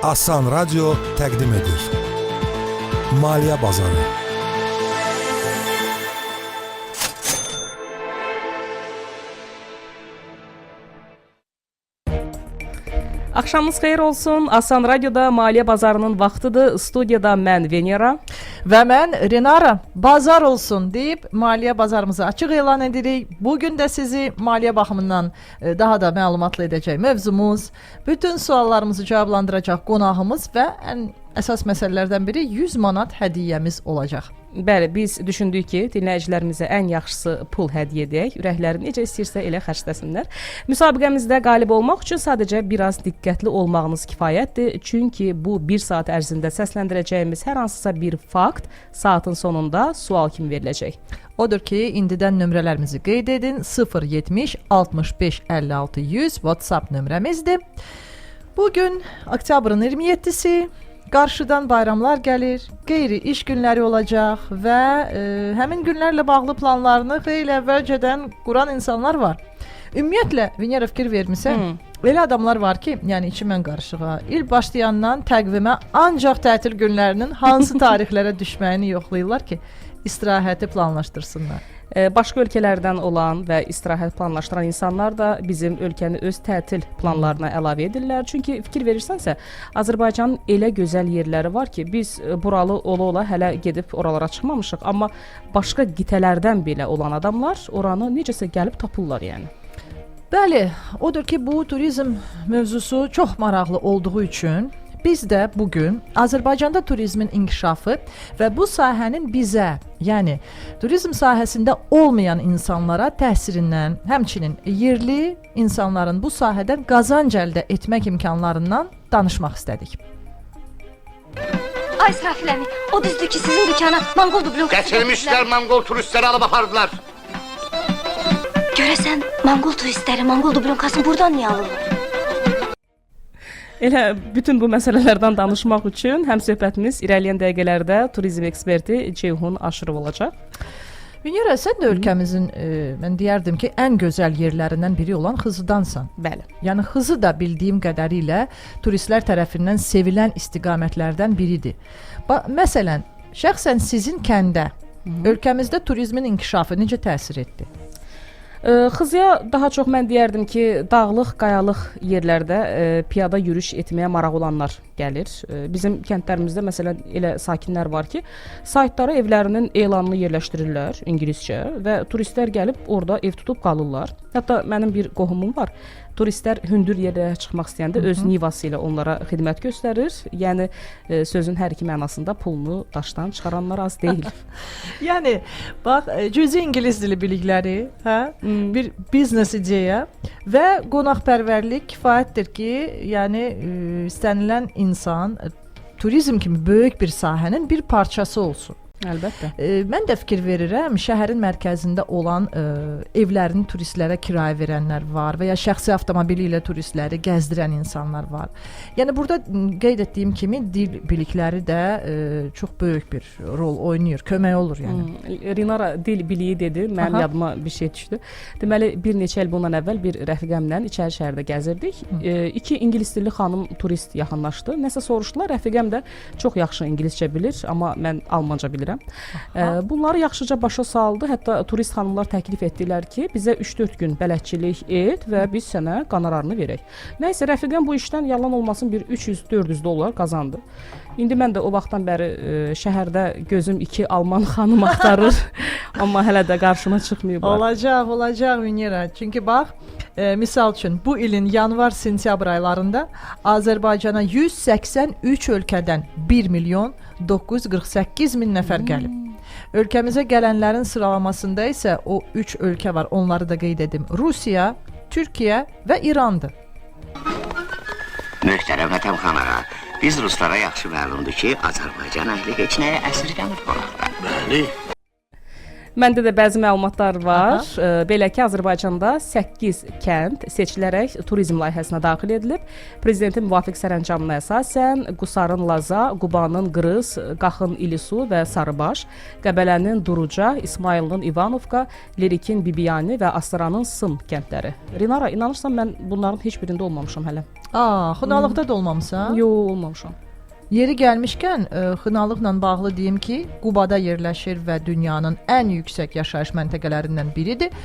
Asan Radyo təqdim edir. Maliyyə Bazarı. Axşamınız xeyir olsun. Asan Radyoda Maliyyə Bazarının vaxtıdır. Studiyada mən Venera və mən Renara. Bazar olsun deyib Maliyyə Bazarımızı açıq elan edirik. Bugün də sizi maliyyə baxımından daha da məlumatlı edəcək mövzumuz, bütün suallarımızı cavablandıracaq qonağımız və ən əsas məsələlərdən biri 100 manat hədiyyəmiz olacaq. Bəli, biz düşündük ki, dinləyicilərimizə ən yaxşısı pul hədiyyə edək. Ürəkləri necə istəyirsə elə xərcləsinlər. Müsabiqəmizdə qalib olmaq üçün sadəcə biraz diqqətli olmağınız kifayətdir. Çünki bu 1 saat ərzində səsləndirəcəyimiz hər hansısa bir fakt saatın sonunda sual kimi veriləcək. Odur ki, indidən nömrələrimizi qeyd edin. 070 65 56 100 WhatsApp nömrəmizdir. Bugün oktyabrın 27-si. Qarşıdan bayramlar gəlir, qeyri iş günləri olacaq və həmin günlərlə bağlı planlarını xeyli əvvəlcədən quran insanlar var. Ümumiyyətlə, Venera fikir vermisən, elə adamlar var ki, yəni içi mən qarışığa, il başlayandan təqvimə ancaq tətil günlərinin hansı tarixlərə düşməyini yoxlayırlar ki, istirahəti planlaşdırsınlar. Başqa ölkələrdən olan və istirahət planlaşdıran insanlar da bizim ölkəni öz tətil planlarına əlavə edirlər. Çünki fikir verirsənsə, Azərbaycanın elə gözəl yerləri var ki, biz buralı ola-ola hələ gedib oralara çıxmamışıq. Amma başqa qitələrdən belə olan adamlar oranı necəsə gəlib tapırlar yəni. Bəli, odur ki, bu turizm mövzusu çox maraqlı olduğu üçün biz də bugün Azərbaycanda turizmin inkişafı və bu sahənin bizə, yəni turizm sahəsində olmayan insanlara təsirindən, həmçinin yerli insanların bu sahədən qazanc əldə etmək imkanlarından danışmaq istədik. Ay Safiləni, o düzdür ki, sizin dükana Manqol dublon Gətirmişlər, Manqol turistləri alıb apardılar. Görəsən, Manqol turistləri Manqol dublonkasını buradan niyə alırlar? Elə bütün bu məsələlərdən danışmaq üçün həmsöhbətimiz irəliyən dəqiqələrdə turizm eksperti Ceyhun Aşırov olacaq. Venera, sən də ölkəmizin, mən deyərdim ki, ən gözəl yerlərindən biri olan Xızıdansan. Bəli. Yəni Xızı da bildiyim qədərilə turistlər tərəfindən sevilən istiqamətlərdən biridir. Məsələn, şəxsən sizin kəndə, ölkəmizdə turizmin inkişafı necə təsir etdi? Xızıya daha çox mən deyərdim ki, dağlıq, qayalıq yerlərdə piyada yürüyüş etməyə maraq olanlar gəlir. Bizim kəndlərimizdə məsələn elə sakinlər var ki, saytlara evlərinin elanını yerləşdirirlər ingiliscə və turistlər gəlib orada ev tutub qalırlar. Hətta mənim bir qohumum var. Turistlər hündür yerlərə çıxmaq istəyəndə öz nivası ilə onlara xidmət göstərir. Yəni sözün hər iki mənasında pulunu daşdan çıxaranlar az deyil. Yəni bax, cüzi ingilis dili bilikləri, hə? Bir biznes ideya və qonaqpərvərlik kifayətdir ki, yəni istənilən insan turizm kimi böyük bir sahənin bir parçası olsun. Əlbəttə. Mən də fikir verirəm, şəhərin mərkəzində olan evlərini turistlərə kirayə verənlər var və ya şəxsi avtomobili ilə turistləri gəzdirən insanlar var. Yəni burada qeyd etdiyim kimi dil bilikləri də çox böyük bir rol oynayır, kömək olur yəni. Renara dil biliyi dedi, mənim yadıma bir şey düşdü. Deməli, bir neçə il bundan əvvəl bir rəfiqəmlə içəri şəhərdə gəzirdik. 2 ingilis dilli xanım turist yaxınlaşdı. Nəsə soruşdular, rəfiqəm də çox yaxşı ingiliscə bilir, amma mən almanca bilirəm. Bunları yaxşıca başa saldı. Hətta turist xanımlar təklif etdilər ki, bizə 3-4 gün bələdçilik et və biz sənə qanararını verək. Nəysə, rəfiqəm bu işdən yalan olmasın bir 300-400 dollar qazandı. İndi mən də o vaxtdan bəri şəhərdə gözüm 2 alman xanım axtarır, amma hələ də qarşıma çıxmayıblar. Olacaq Venera. Çünki bax, misal üçün bu ilin yanvar-sentyabr aylarında Azərbaycana 183 ölkədən 1 milyon 948 min nəfər gəlib. Ölkəmizə gələnlərin sıralamasında isə o 3 ölkə var. Onları da qeyd edim. Rusiya, Türkiyə və İrandır. Möhtərəm Vətənxan ağa, biz ruslara yaxşı məlumdur ki, Azərbaycan əhli heç nəyə əsirgəmir qonaqlar. Bəli. Məndə də bəzi məlumatlar var. Belə ki, Azərbaycanda 8 kənd seçilərək turizm layihəsinə daxil edilib. Prezidentin müvafiq sərəncamına əsasən Qusarın Laza, Qubanın Qırız, Qaxın İlisu və Sarıbaş, Qəbələnin Duruca, İsmayılın İvanovka, Lerikin Bibiyani və Astaranın Sım kəndləri. Rinara, inanırsan mən bunların heç birində olmamışam hələ. Xınalıqda da olmamısan? Yox, olmamışam. Yeri gəlmişkən, xınalıqla bağlı deyim ki, Qubada yerləşir və dünyanın ən yüksək yaşayış məntəqələrindən biridir.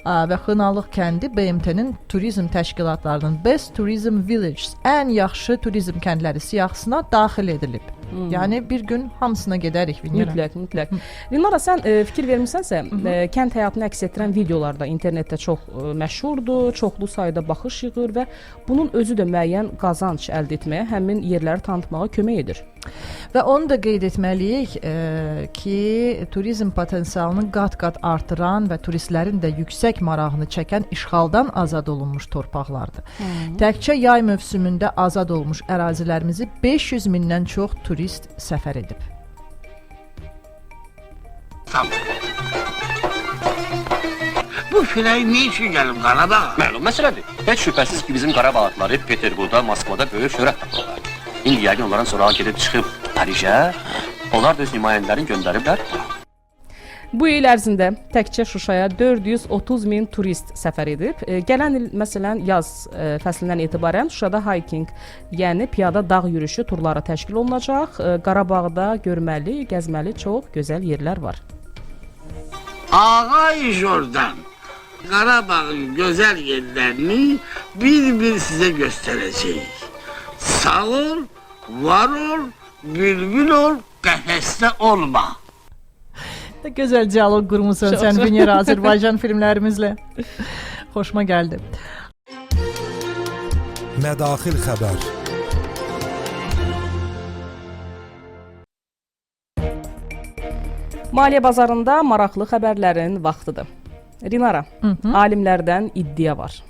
Və Xınalıq kəndi BMT-nin turizm təşkilatlarının Best Tourism Villages, ən yaxşı turizm kəndləri siyahısına daxil edilib. Yəni bir gün hamısına gedərik. Mütləq. Rinara, sən fikir vermisənsə, kənd həyatını əks etdirən videolar da internetdə çox məşhurdur, çoxlu sayda baxış yığır və bunun özü də müəyyən qazanc əldə etməyə, həmin yerləri tanıtmağa kömək edir. Və onu da qeyd etməliyik ki, turizm potensialını qat-qat artıran və turistlərin də yüksək marağını çəkən işğaldan azad olunmuş torpaqlardır. Təkcə yay mövsümündə azad olmuş ərazilərimizi 500 mindən çox turist səfər edib. Bu filay ne için geldim Qarabağ? Məlum məsələdir. Heç şübhəsiz ki, bizim Qarabağ atları Peterburqda, Moskvada böyük şöhrət tapırlar. İndi yəqin onların sonra gedib çıxıb Parijə, onlar da öz nümayəndələrini göndəriblər. Bu il ərzində təkcə Şuşaya 430 min turist səfər edib. Gələn il məsələn yaz fəslindən etibarən Şuşada hiking, yəni piyada dağ yürüyüşü turları təşkil olunacaq. Qarabağda görməli, gəzməli çox gözəl yerlər var. Ağa iş oradan. Qarabağın gözəl yerlərini bir sizə göstərəcəyik. Sağ ol, var ol, bülbül ol, qəfəsdə olma. Gözəl diyaloq qurmusan sən Venera Azərbaycan filmlərimizlə. Xoşuma gəldi. Mədaxil xəbər. Maliyyə bazarında maraqlı xəbərlərin vaxtıdır. Rinara, alimlərdən iddia var.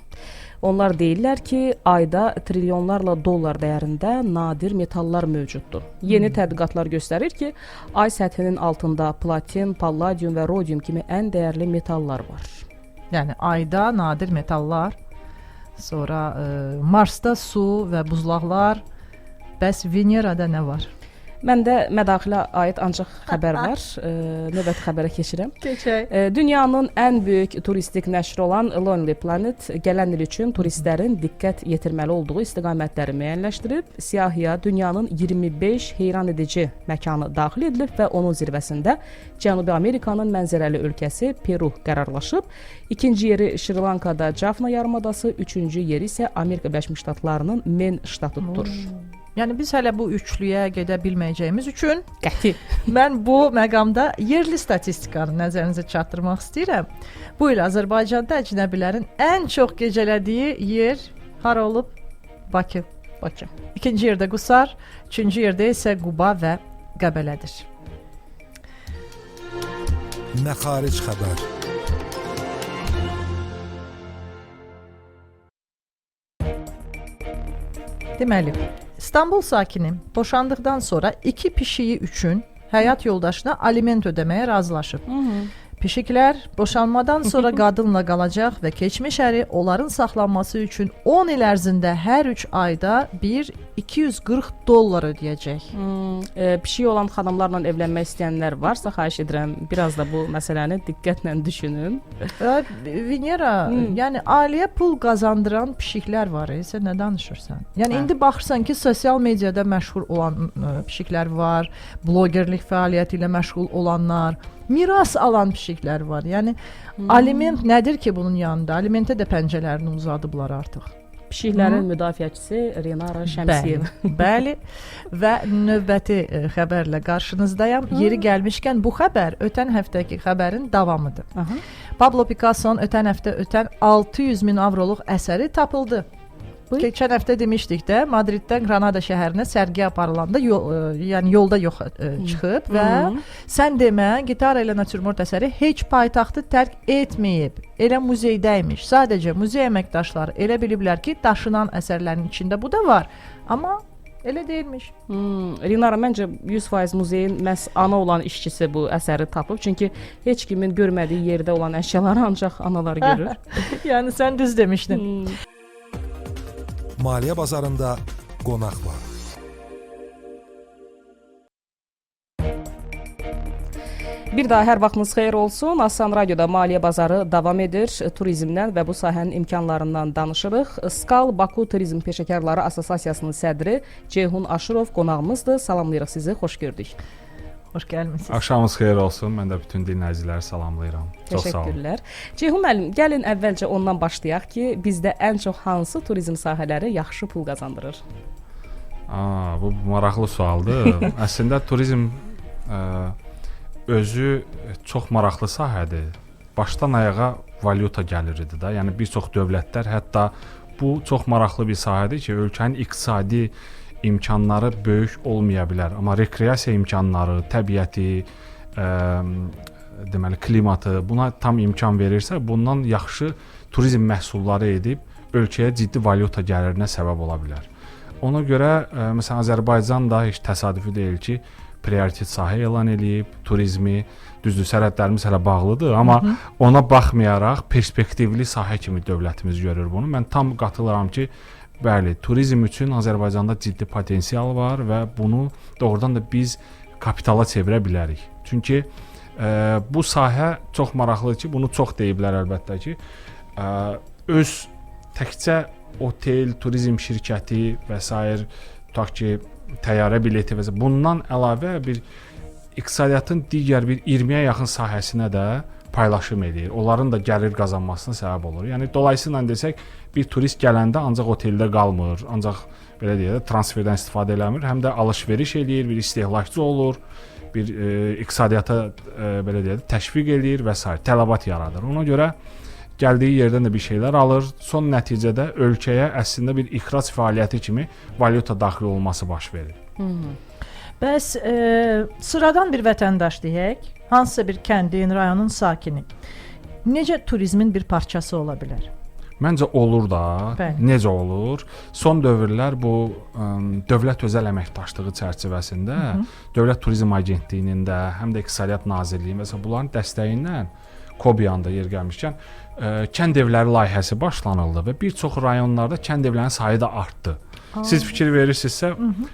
Onlar deyirlər ki, ayda trilyonlarla dollar dəyərində nadir metallar mövcuddur. Yeni tədqiqatlar göstərir ki, ay səthinin altında platin, palladium və rodium kimi ən dəyərli metallar var. Yəni ayda nadir metallar, sonra Marsda su və buzlaqlar, bəs Venerada nə var? Məndə mədaxilə aid ancaq xəbər var. Növbəti xəbərə keçirəm. Keçək. Dünyanın ən böyük turistik nəşri olan Lonely Planet gələn il üçün turistlərin diqqət yetirməli olduğu istiqamətləri müəyyənləşdirib. Siyahıya dünyanın 25 heyran edici məkanı daxil edilib və onun zirvəsində Cənubi Amerikanın mənzərəli ölkəsi Peru qərarlaşıb. İkinci yeri Şri Lankada Jaffna yarımadası, üçüncü yeri isə Amerika Birləşmiş Ştatlarının Maine ştatı tutur. Yəni biz hələ bu üçlüyə gedə bilməyəcəyimiz üçün Qəti. mən bu məqamda yerli statistikanı nəzərinizə çatdırmaq istəyirəm. Bu il Azərbaycanda əcnəbilərin ən çox gecələdiyi yer hara olub? Bakı. İkinci yerdə Qusar, üçüncü yerdə isə Quba və Qəbələdir. Məxaric xəbər. Deməli, İstanbul sakini boşandıqdan sonra 2 pişiyi üçün həyat yoldaşına aliment ödəməyə razılaşıb. Pişiklər boşanmadan sonra qadınla qalacaq və keçmiş əri onların saxlanması üçün 10 il ərzində hər 3 ayda bir 240 dollar ödəyəcək. Pişiyi olan xanımlarla evlənmək istəyənlər varsa, xahiş edirəm, biraz da bu məsələni diqqətlə düşünün. Venera, yəni ailəyə pul qazandıran pişiklər var, sən nə danışırsan? Yəni indi baxırsan ki, sosial mediada məşğul olan pişiklər var, blogerlik fəaliyyəti ilə məşğul olanlar, miras alan pişiklər var. Yəni aliment nədir ki bunun yanında? Alimentə də pəncələrini uzadıblar artıq. Pişiklərin müdafiəçisi Renara Şəmsiyeva. Bəli. Və növbəti xəbərlə qarşınızdayam. Yeri gəlmişkən bu xəbər ötən həftəki xəbərin davamıdır. Pablo Picasso'nun ötən həftə 600 min avroluq əsəri tapıldı. Keçən həftə demişdik də, Madriddən Granada şəhərinə sərgi aparılanda yəni yolda yox çıxıb və sən demə, gitara ilə natürmort əsəri heç paytaxtı tərk etməyib. Elə muzeydəymiş. Sadəcə muzey əməkdaşları elə biliblər ki, daşınan əsərlərin içində bu da var. Amma Elə deyilmiş. Rinara, məncə 100% muzeyin məhz ana olan işçisi bu əsəri tapıb. Çünki heç kimin görmədiyi yerdə olan əşyaları ancaq analar görür. Yəni sən düz demişdin. Maliyyə bazarında qonaq var. Bir daha hər vaxtınız xeyir olsun. Aslan Radioda Maliyyə bazarı davam edir. Turizmdən və bu sahənin imkanlarından danışırıq. Skal Baku Turizm Peşəkarları Assosiasiyasının sədri Ceyhun Aşırov qonağımızdır. Salamlayırıq sizi, xoş gördük. Xoş gəlmisiniz. Axşamınız xeyir olsun. Mən də bütün dinləyiciləri salamlayıram. Çox sağ olun. Təşəkkürlər. Ceyhun müəllim, gəlin əvvəlcə ondan başlayaq ki, bizdə ən çox hansı turizm sahələri yaxşı pul qazandırır? Bu maraqlı sualdır. Əslində turizm özü çox maraqlı sahədir. Başdan ayağa valyuta gəliridir də. Yəni bir çox dövlətlər hətta bu çox maraqlı bir sahədir ki, ölkənin iqtisadi imkanları böyük olmaya bilər, amma rekreasiya imkanları, təbiəti, deməli klimatı buna tam imkan verirsə, bundan yaxşı turizm məhsulları edib ölkəyə ciddi valyuta gəlirinə səbəb ola bilər. Ona görə məsələn Azərbaycan da heç təsadüfi deyil ki, prioritet sahə elan eləyib, turizmi, düzdür, sərhədlərimiz hələ bağlıdır, amma ona baxmayaraq perspektivli sahə kimi dövlətimiz görür bunu. Mən tam qatılıram ki, bəli, turizm üçün Azərbaycanda ciddi potensial var və bunu doğrudan da biz kapitala çevirə bilərik. Çünki bu sahə çox maraqlıdır ki, bunu çox deyiblər əlbəttə ki, öz təkcə otel, turizm şirkəti və s. tutaq ki, təyyarə bileti və bundan əlavə bir iqtisadiyyatın digər bir 20-yə yaxın sahəsinə də paylaşım edir. Onların da gəlir qazanmasına səbəb olur. Yəni dolayısıyla desək, bir turist gələndə ancaq oteldə qalmır, ancaq belə deyək də transferdən istifadə eləmir, həm də alış-veriş eləyir, bir istehlakçı olur, bir iqtisadiyyata belə deyək də təşviq eləyir və s. tələbat yaradır. Ona görə gəldiyi yerdən də bir şeylər alır. Son nəticədə ölkəyə əslində bir ixrac fəaliyyəti kimi valyuta daxil olması baş verir. Bəs sıradan bir vətəndaş deyək, hansısa bir kəndin, rayonun sakini necə turizmin bir parçası ola bilər? Məncə olur da. Bəli. Necə olur? Son dövrlər bu dövlət özəl əməkdaşlığı çərçivəsində Dövlət Turizm Agentliyinin də, həm də İqtisadiyyat Nazirliyinin və bunların dəstəyi ilə Kobiyan'da yer gəlmişkən kənd evləri layihəsi başlanıldı və bir çox rayonlarda kənd evlərinin sayı da artdı. Siz fikir verirsinizsə,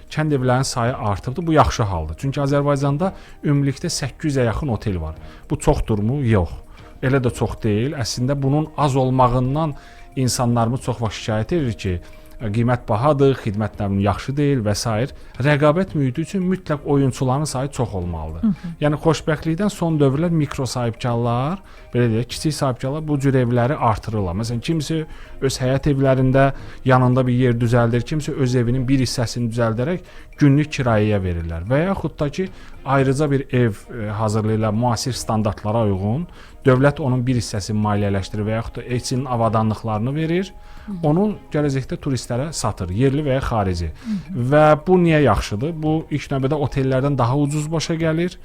kənd evlərinin sayı artıbdı. Bu yaxşı haldır. Çünki Azərbaycanda ümumilikdə 800-ə yaxın otel var. Bu çoxdurmu? Yox. Elə də çox deyil. Əslində bunun az olmağından insanlarımız çox vaxt şikayət edir ki, qiymət bahadır, xidmətlərin yaxşı deyil və s. Rəqabət mühiti üçün mütləq oyunçuların sayı çox olmalıdır. Yəni xoşbəxtlikdən son dövrlər mikro sahibkarlar, belə deyək, kiçik sahibkarlar bu cür evləri artırırlar. Məsələn, kimisi öz həyət evlərində yanında bir yer düzəldir, kimisi öz evinin bir hissəsini düzəldərək günlük kirayəyə verirlər və yaxud da ki, ayrıca bir ev hazırlayırlar müasir standartlara uyğun. Dövlət onun bir hissəsini maliyyələşdirir və yaxud da içinin avadanlıqlarını verir. Onu gələcəkdə turistlərə satır, yerli və ya xarici. Və bu niyə yaxşıdır? Bu ilk növbədə otellərdən daha ucuz başa gəlir.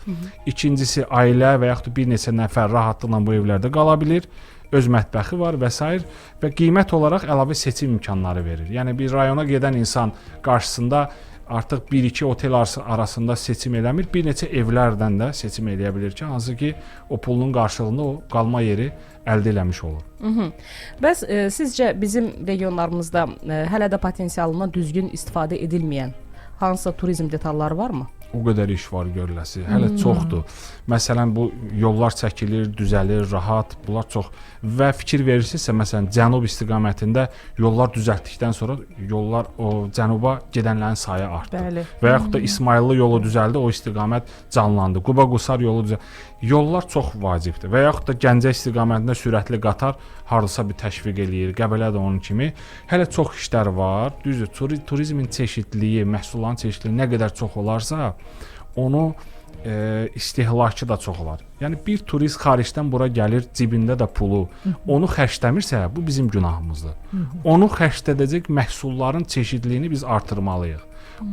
İkincisi, ailə və yaxud da bir neçə nəfər rahatlıqla bu evlərdə qala bilir. Öz mətbəxi var və s. və qiymət olaraq əlavə seçim imkanları verir. Yəni bir rayona gedən insan qarşısında artıq 1-2 otel arasında seçim eləmir, bir neçə evlərdən də seçim eləyə bilir ki, hansı ki o pulun qarşılığında o qalma yeri əldə eləmiş olur. Bəs sizcə bizim regionlarımızda hələ də potensialından düzgün istifadə edilməyən hansısa turizm detalları varmı? O qədər iş var görüləsi, hələ çoxdur. Məsələn, bu yollar çəkilir, düzəlir, rahat, bunlar çox. Və fikir verirsinizsə, məsələn, cənub istiqamətində yollar düzəltdikdən sonra yollar o cənuba gedənlərin sayı artdı. Bəli. Və yaxud da İsmayıllı yolu düzəldi, o istiqamət canlandı. Quba-Qusar yolu düzəldi. Yollar çox vacibdir. Və yaxud da Gəncə istiqamətində sürətli qatar hardasa bir təşviq eləyir, Qəbələ də onun kimi. Hələ çox işlər var. Düzdür, turizmin çeşidliyi, məhsulların çeşidliyi nə qədər çox olarsa, onu istehlakı da çox olar. Yəni bir turist xaricdən bura gəlir, cibində də pulu, onu xərcləmirsə, bu bizim günahımızdır. Onu xərclədəcək məhsulların çeşidliyini biz artırmalıyıq.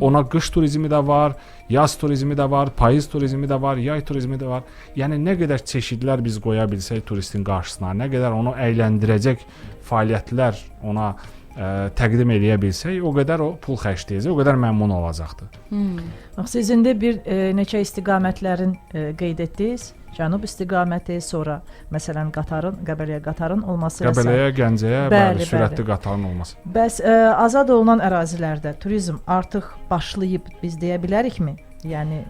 Ona qış turizmi də var, yaz turizmi də var, payız turizmi də var, yay turizmi də var. Yəni nə qədər çeşidlər biz qoya bilsək turistin qarşısına, nə qədər onu əyləndirəcək fəaliyyətlər ona təqdim eləyə bilsək, o qədər o pul xərcləyəcək, o qədər məmnun olacaqdı. Bax, siz indi bir neçə istiqamətlərin qeyd etdiniz. Cənub istiqaməti, sonra məsələn qatarın, Qəbələyə qatarın olması Qəbələyə, Gəncəyə, bəli, sürətli qatarın olması. Bəs azad olunan ərazilərdə turizm artıq başlayıb biz deyə bilərikmi? Yəni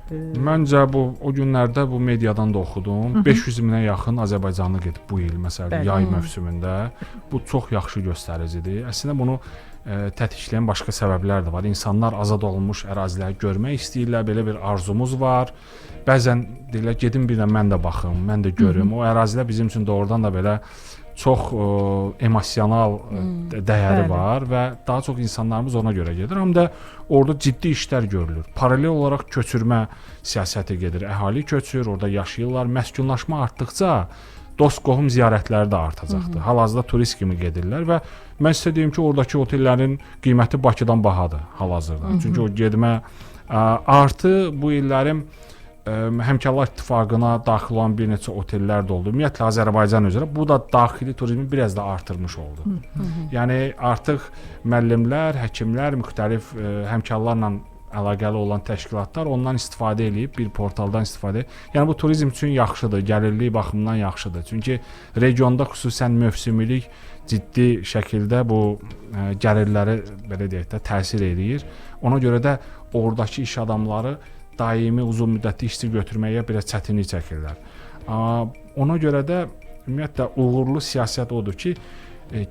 Məncə o günlərdə bu mediadan da oxudum. 500 minə yaxın Azərbaycanlı gedib bu il məsələn yay mövsümündə. Bu çox yaxşı göstəricidir. Əslində bunu tətikləyən başqa səbəblər də var. İnsanlar azad olunmuş əraziləri görmək istəyirlər, belə bir arzumuz var. Bəzən deyirlər gedim bir də mən də baxım, mən də görüm. O ərazilər bizim üçün doğrudan da belə çox emosional dəyəri var və daha çox insanlarımız ona görə gedir. Həm də orada ciddi işlər görülür. Paralel olaraq köçürmə siyasəti gedir. Əhali köçür, orada yaşayırlar. Məskunlaşma artdıqca dost qohum ziyarətləri də artacaqdır. Hal-hazırda turist kimi gedirlər və mən sizə deyim ki, oradakı otellərin qiyməti Bakıdan bahadır hal-hazırda. Çünki o getmə artı bu illərin Həmkarlar İttifaqına daxil olan bir neçə otellər də oldu. Ümumiyyətlə Azərbaycan üzrə bu da daxili turizmi biraz da artırmış oldu. Yəni artıq müəllimlər, həkimlər, müxtəlif həmkarlarla əlaqəli olan təşkilatlar ondan istifadə edib, bir portaldan istifadə edib. Yəni bu turizm üçün yaxşıdır, gəlirlik baxımından yaxşıdır. Çünki regionda xüsusən mövsümlük ciddi şəkildə bu gəlirləri belə deyək də təsir eləyir. Ona görə də oradakı iş adamları daimi uzun müddətli işçi götürməyə biraz çətinlik çəkirlər. Ona görə də ümumiyyətlə uğurlu siyasət odur ki,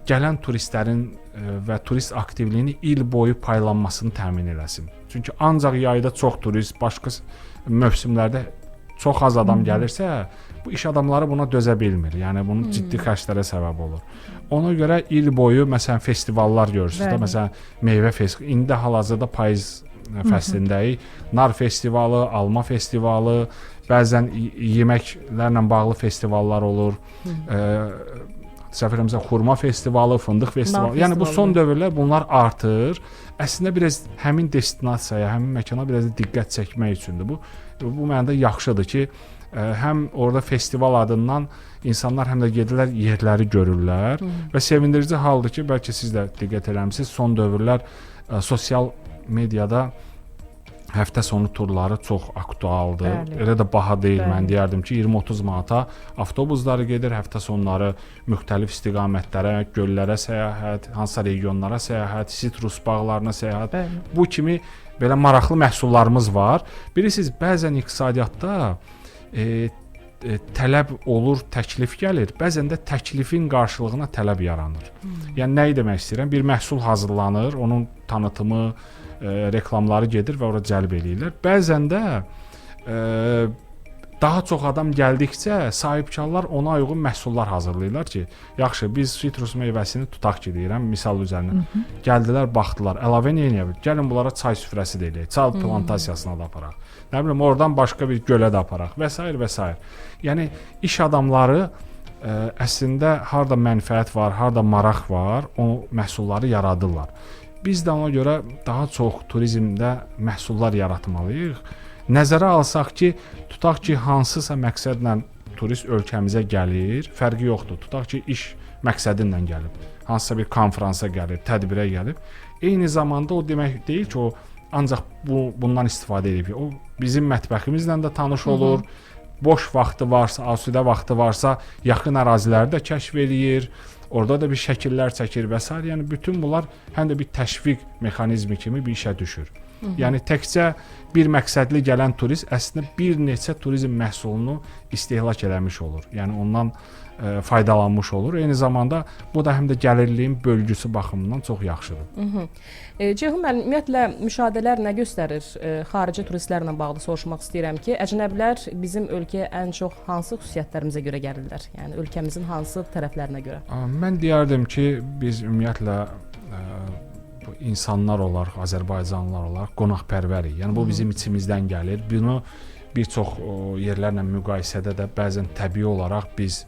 gələn turistlərin və turist aktivliyini il boyu paylanmasını təmin eləsin. Çünki ancaq yayda çox turist, başqa mövsümlərdə çox az adam gəlirsə, bu iş adamları buna dözə bilmir. Yəni bunun ciddi xərclərə səbəb olur. Ona görə il boyu məsələn festivallar görürsüz də, məsələn meyvə festivali, indi hal-hazırda payız fəslindəyik. Nar festivalı, alma festivalı, bəzən yeməklərlə bağlı festivallar olur. Səfərimizə xurma festivalı, fındıq festivalı. Yəni bu son dövrlər bunlar artır. Əslində biraz həmin destinasiyaya, həmin məkana biraz da diqqət çəkmək üçündür. Bu mənada yaxşıdır ki, həm orada festival adından insanlar həm də gedirlər, yerləri görürlər və sevindirici haldır ki, bəlkə siz də diqqət eləmisiniz, son dövrlər sosial mediada həftə sonu turları çox aktualdır. Elə də baha deyil. Mən deyərdim ki, 20-30 manata avtobusları gedir, həftə sonları müxtəlif istiqamətlərə, göllərə səyahət, hansısa regionlara səyahət, sitrus bağlarına səyahət. Bu kimi belə maraqlı məhsullarımız var. Bilirsiniz, bəzən iqtisadiyyatda tələb olur, təklif gəlir. Bəzən də təklifin qarşılığına tələb yaranır. Yəni nə demək istəyirəm? Bir məhsul hazırlanır, onun tanıtımı, reklamları gedir və ora cəlb eləyirlər. Bəzən də daha çox adam gəldikcə sahibkarlar ona uyğun məhsullar hazırlayırlar ki, yaxşı biz sitrus meyvəsini tutaq ki deyirəm, misal üzərinə. Gəldilər, baxdılar, əlavə nə edə bilərik? Gəlin bunlara çay süfrəsi də eləyək, çay plantasiyasına da aparaq. Nə bilim, oradan başqa bir gölə də aparaq və s. və s. Yəni iş adamları əslində harda mənfəət var, harda maraq var, o məhsulları yaradırlar. Biz də ona görə daha çox turizmdə məhsullar yaratmalıyıq. Nəzərə alsaq ki, tutaq ki, hansısa məqsədlə turist ölkəmizə gəlir, fərqi yoxdur. Tutaq ki, iş məqsədi ilə gəlib, hansısa bir konfransa gəlib, tədbirə gəlib. Eyni zamanda o demək deyil ki, o ancaq bundan istifadə edib. O bizim mətbəximizlə də tanış olur. Boş vaxtı varsa, asudə vaxtı varsa, yaxın əraziləri də kəşf eləyir. Orada da bir şəkillər çəkir və s. Yəni bütün bunlar həm də bir təşviq mexanizmi kimi bir işə düşür. Yəni təkcə bir məqsədli gələn turist əslində bir neçə turizm məhsulunu istehlak eləmiş olur. Yəni ondan faydalanmış olur. Eyni zamanda bu da həm də gəlirliyin bölgüsü baxımından çox yaxşıdır. Ceyhun müəllim, ümumiyyətlə müşahidələr nə göstərir? Xarici turistlərlə bağlı soruşmaq istəyirəm ki, əcnəbilər bizim ölkəyə ən çox hansı xüsusiyyətlərimizə görə gəlirlər? Yəni ölkəmizin hansı tərəflərinə görə? Mən deyərdim ki, biz ümumiyyətlə insanlar olaraq, Azərbaycanlılar olaraq qonaqpərvərik. Yəni bu bizim içimizdən gəlir. Bunu bir çox yerlərlə müqayisədə də bəzən təbii olaraq biz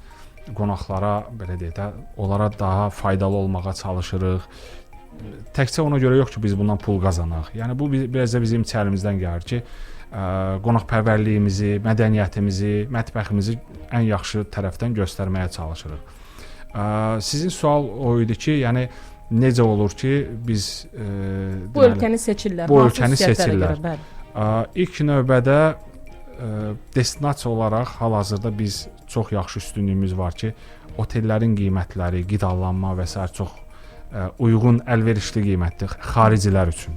qonaqlara belə deyək də, onlara daha faydalı olmağa çalışırıq. Təkcə ona görə yox ki, biz bundan pul qazanaq. Yəni bu biraz da bizim içərimizdən gəlir ki, qonaqpərvərliyimizi, mədəniyyətimizi, mətbəximizi ən yaxşı tərəfdən göstərməyə çalışırıq. Sizin sual o idi ki, yəni necə olur ki, biz Bu ölkəni seçirlər. Bu hansı ölkəni xüsusiyyətlərə seçirlər. görə, bəli. İlk növbədə destinasiya olaraq hal-hazırda biz çox yaxşı üstünlüyümüz var ki, otellərin qiymətləri, qidalanma və s. çox uyğun, əlverişli qiymətdir xaricilər üçün.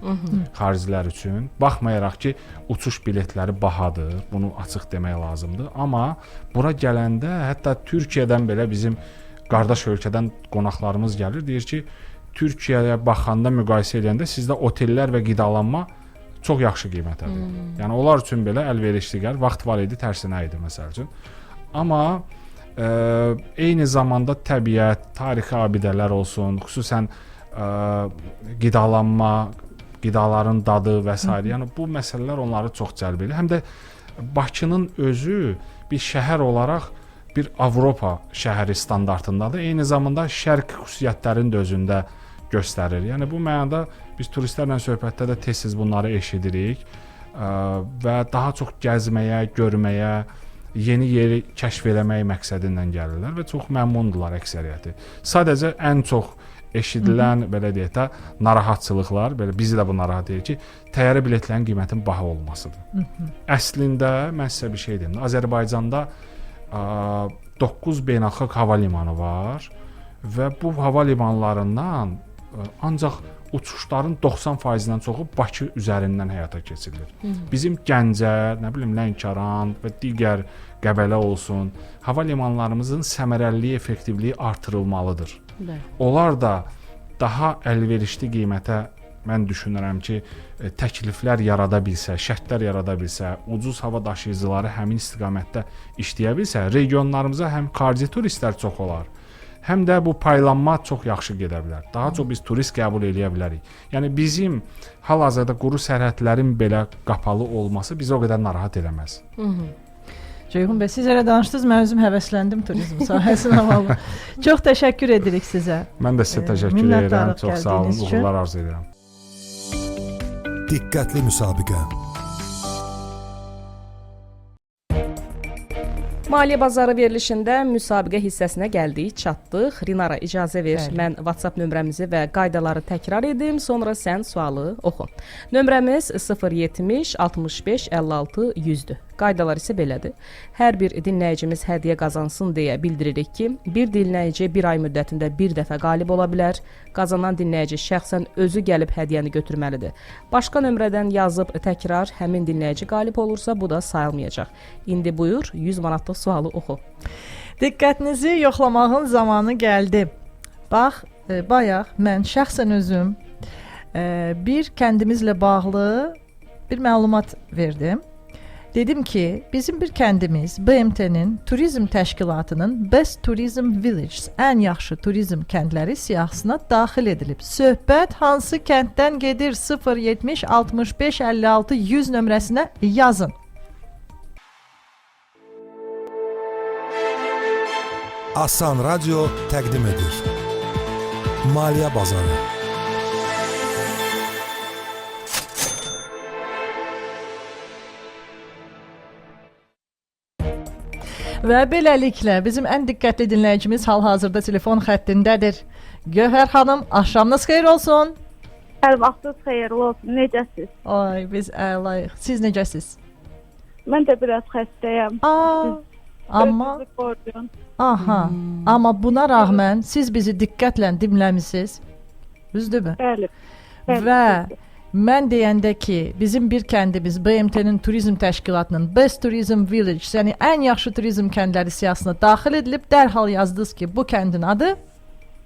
Xaricilər üçün. Baxmayaraq ki, uçuş biletləri bahadır. Bunu açıq demək lazımdır. Amma bura gələndə hətta Türkiyədən belə bizim qardaş ölkədən qonaqlarımız gəlir, deyir ki, Türkiyəyə baxanda müqayisə edəndə sizdə otellər və qidalanma çox yaxşı qiymətədir. Yəni onlar üçün belə əlverişli gəlir. Vaxt var idi, tərsinə idi məsəl üçün. Amma eyni zamanda təbiət, tarixi abidələr olsun, xüsusən qidalanma, qidaların dadı və s. Yəni bu məsələlər onları çox cəlb edir. Həm də Bakının özü bir şəhər olaraq bir Avropa şəhəri standartındadır. Eyni zamanda şərq xüsusiyyətlərini də özündə göstərir. Yəni bu mənada biz turistlərlə söhbətdə də tez-tez bunları eşidirik və daha çox gəzməyə, görməyə, yeni yeri kəşf eləmək məqsədilə gəlirlər və çox məmnundurlar əksəriyyəti. Sadəcə ən çox eşidilən belə deyək də narahatçılıqlar, belə bizi də bu narahat edir ki, təyyarə biletlərinin qiymətinin baha olmasıdır. Əslində mən sizə bir şey deyim. Azərbaycanda 9 beynəlxalq hava limanı var və bu hava limanlarından ancaq uçuşların 90%-dən çoxu Bakı üzərindən həyata keçirilir. Bizim Gəncə, nə bilim Lənkəran və digər Qəbələ olsun, hava limanlarımızın səmərəliliyi, effektivliyi artırılmalıdır. Onlar da daha əlverişli qiymətə mən düşünürəm ki, təkliflər yarada bilsə, şərtlər yarada bilsə, ucuz hava daşıyıcıları həmin istiqamətdə işləyə bilsə, regionlarımıza həm xarici turistlər çox olar, həm də bu paylanma çox yaxşı gedə bilər. Daha çox biz turist qəbul edə bilərik. Yəni bizim hal-hazırda quru sərhədlərin belə qapalı olması bizi o qədər narahat eləməz. Ceyhun bəy, siz elə danışdınız, mən özüm həvəsləndim turizm sahəsinə vallahi. Çox təşəkkür edirik sizə. Mən də sizə təşəkkür edirəm. Çox sağ olun. Uğurlar arzu edirəm. Diqqətli müsabiqə. Maliyyə bazarı verilişində müsabiqə hissəsinə gəldik, çatdıq. Rinara, icazə ver, mən WhatsApp nömrəmizi və qaydaları təkrar edim, sonra sən sualı oxu. Nömrəmiz 070 65 56 100-dür. Qaydalar isə belədir. Hər bir dinləyicimiz hədiyyə qazansın deyə bildiririk ki, bir dinləyici bir ay müddətində bir dəfə qalib ola bilər. Qazanan dinləyici şəxsən özü gəlib hədiyyəni götürməlidir. Başqa nömrədən yazıb təkrar həmin dinləyici qalib olursa, bu da sayılmayacaq. İndi buyur, 100 manatlıq sualı oxu. Diqqətinizi yoxlamağın zamanı gəldi. Bax, bayaq mən şəxsən özüm bir kəndimizlə bağlı bir məlumat verdim. Dedim ki, bizim bir kəndimiz BMT-nin Turizm Təşkilatının Best Tourism Villages, ən yaxşı turizm kəndləri siyahısına daxil edilib. Söhbət hansı kənddən gedir? 070 65 56 100 nömrəsinə yazın. Asan Radio təqdim edir. Maliyyə bazarı. Və beləliklə bizim ən diqqətli dinləyicimiz hal-hazırda telefon xəttindədir. Gövhər xanım, axşamınız xeyir olsun. Hər vaxtınız xeyirli olsun. Necəsiz? Ay, biz əlayıq. Siz necəsiz? Mən də biraz xəstəyəm. Amma amma buna rəğmən siz bizi diqqətlə dinləmisiniz. Düzdürmü? Bəli. Və mən deyəndə ki, bizim bir kəndimiz BMT-nin Turizm Təşkilatının Best Tourism Village, yəni ən yaxşı turizm kəndləri siyahısına daxil edilib, dərhal yazdınız ki, bu kəndin adı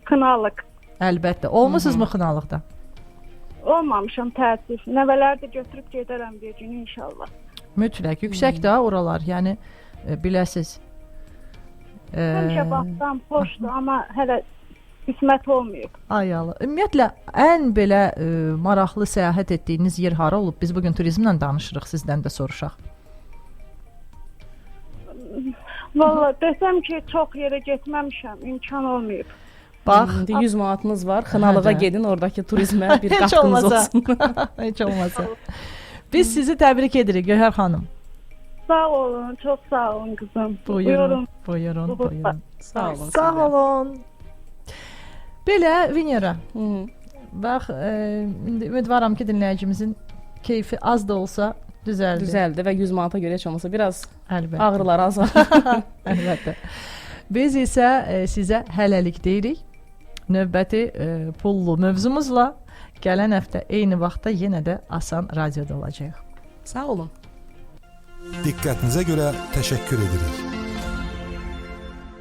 Xınalıq. Əlbəttə. Olmusunuz mu Xınalıqda? Olmamışam, təəssüf. Nəvələri də götürüb gedərəm bir gün inşallah. Mütləq. Yüksək də oralar, yəni biləsiz. Həmişə baxsam, xoşdur, amma hələ qismət olmayıb. Ayalı. Ümumiyyətlə, ən belə maraqlı səyahət etdiyiniz yer hara olub? Biz bugün turizmlə danışırıq, sizdən də soruşaq. Valla, desəm ki, çox yerə getməmişəm, imkan olmayıb. Bax, 100 manatınız var, Xınalığa gedin, oradakı turizmə bir qatqınız olsun. Heç olmasa. Biz sizi təbrik edirik, Gövhər xanım. Sağ olun, çox sağ olun qızım. Buyurun. Sağ olun. Sağ olun. Belə Venera. Hı. Bax, indi ümidvaram ki, dinləyicimizin keyfi az da olsa düzəldi. Düzəldi və 100 manata görə heç olmasa biraz Əlbəttə. ağrılar azar. Əlbəttə. Biz isə sizə hələlik deyirik. Növbəti pullu mövzumuzla gələn həftə eyni vaxtda yenə də Asan Radioda olacağıq. Sağ olun. Diqqətinizə görə təşəkkür edirik.